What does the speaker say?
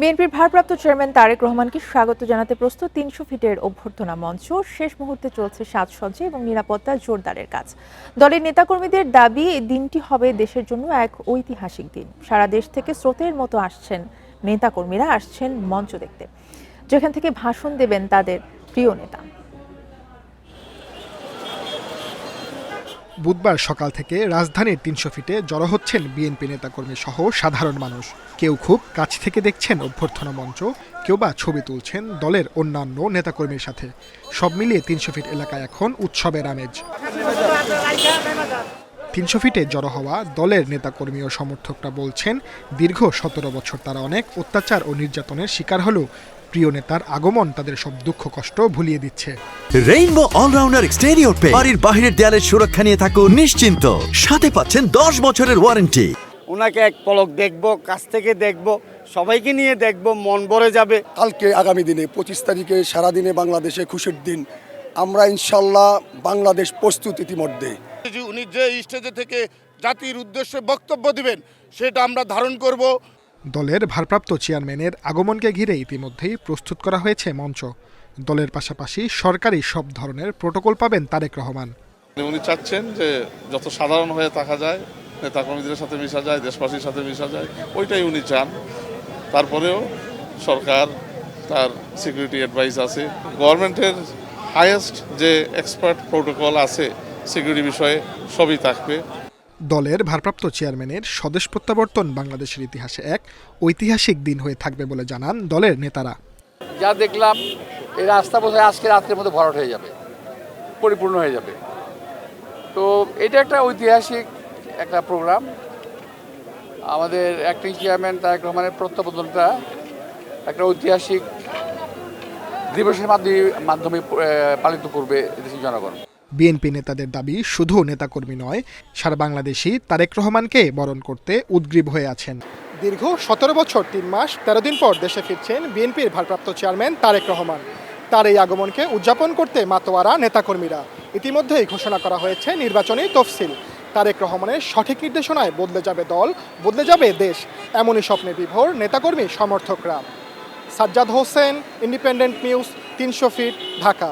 বিএনপির ভারপ্রাপ্ত চেয়ারম্যান তারেক রহমানকে স্বাগত জানাতে প্রস্তুত ৩০০ ফিটের অভ্যর্থনা মঞ্চ। শেষ মুহূর্তে চলছে সাজসজ্জা এবং নিরাপত্তা জোরদারের কাজ। দলের নেতাকর্মীদের দাবি, এই দিনটি হবে দেশের জন্য এক ঐতিহাসিক দিন। সারা দেশ থেকে স্রোতের মতো আসছেন নেতাকর্মীরা, আসছেন মঞ্চ দেখতে, যেখান থেকে ভাষণ দেবেন তাদের প্রিয় নেতা। বুধবার সকাল থেকে রাজধানীর ৩০০ ফিটে জড়ো হচ্ছেন বিএনপি নেতাকর্মী সহ সাধারণ মানুষ। কেউ খুব কাছ থেকে দেখছেন অভ্যর্থনা মঞ্চ, কেউ বা ছবি তুলছেন দলের অন্যান্য নেতাকর্মীর সাথে। সব মিলিয়ে ৩০০ ফিট এলাকায় এখন উৎসবের আমেজ। ৩০০ ফিটে জড়ো হওয়া দলের নেতাকর্মী ও সমর্থকরা বলছেন, দীর্ঘ ১৭ বছর তারা অনেক অত্যাচার ও নির্যাতনের শিকার হলেও প্রিয় নেতার আগমন তাদের সব দুঃখ কষ্ট ভুলিয়ে দিচ্ছে। রেইনবো অলরাউন্ডার এক্সটেরিয়র পেইন্ট বাড়ির বাহিরের দেয়ালের সুরক্ষা নিয়ে থাকুন নিশ্চিন্ত। সাথে পাচ্ছেন 10 বছরের ওয়ারেন্টি। ওনাকে এক পলক দেখবো, কাছ থেকে দেখবো, সবাইকে নিয়ে দেখবো, মন ভরে যাবে। কালকে আগামী দিনে 25 তারিখে সারাদিনে বাংলাদেশে খুশির দিন। আমরা ইনশাল্লাহ বাংলাদেশ প্রস্তুত ইতিমধ্যে। উনি যে স্টেজে থেকে জাতির উদ্দেশ্যে বক্তব্য দিবেন সেটা আমরা ধারণ করব। দলের ভারপ্রাপ্ত চেয়ারম্যানের আগমনকে ঘিরে ইতিমধ্যেই প্রস্তুত করা হয়েছে মঞ্চ। দলের পাশাপাশি সরকারি সব ধরনের প্রোটোকল পাবেন তারেক রহমান। উনি চাচ্ছেন যে যত সাধারণ হয়ে থাকা যায়, নেতাকর্মীদের সাথে মিশা যায়, দেশবাসীর সাথে মিশা যায়, ওইটাই উনি চান। তারপরেও সরকার তার সিকিউরিটি অ্যাডভাইস আছে, গভর্নমেন্টের হাইয়েস্ট যে এক্সপার্ট প্রোটোকল আছে সিকিউরিটি বিষয়ে সবই থাকবে। দলের ভারপ্রাপ্ত চেয়ারম্যানের স্বদেশ প্রত্যাবর্তন বাংলাদেশের ইতিহাসে এক ঐতিহাসিক দিন হয়ে থাকবে বলে জানান দলের নেতারা। যা দেখলাম এই রাস্তা বোধহয় আজকে রাত্রের মধ্যে ভরাট হয়ে যাবে, পরিপূর্ণ হয়ে যাবে। তো এটা একটা ঐতিহাসিক একটা প্রোগ্রাম। আমাদের অ্যাক্টিং চেয়ারম্যান তারেক রহমানের প্রত্যাবর্তনটা একটা ঐতিহাসিক দিবসের মাধ্যমে পালিত করবে দেশের জনগণ। বিএনপি নেতাদের দাবি, শুধু নেতাকর্মী নয়, সারা বাংলাদেশই তারেক রহমানকে বরণ করতে উদ্গ্রীব হয়ে আছেন। দীর্ঘ ১৭ বছর ৩ মাস ১৩ দিন পর দেশে ফিরছেন বিএনপির ভারপ্রাপ্ত চেয়ারম্যান তারেক রহমান। তার এই আগমনকে উদযাপন করতে মাতোয়ারা নেতাকর্মীরা। ইতিমধ্যেই ঘোষণা করা হয়েছে নির্বাচনী তফসিল। তারেক রহমানের সঠিক নির্দেশনায় বদলে যাবে দল, বদলে যাবে দেশ, এমনই স্বপ্নে বিভোর নেতাকর্মী সমর্থকরা। Sajjad Hossain, independent news, ৩০০ feet, Dhaka.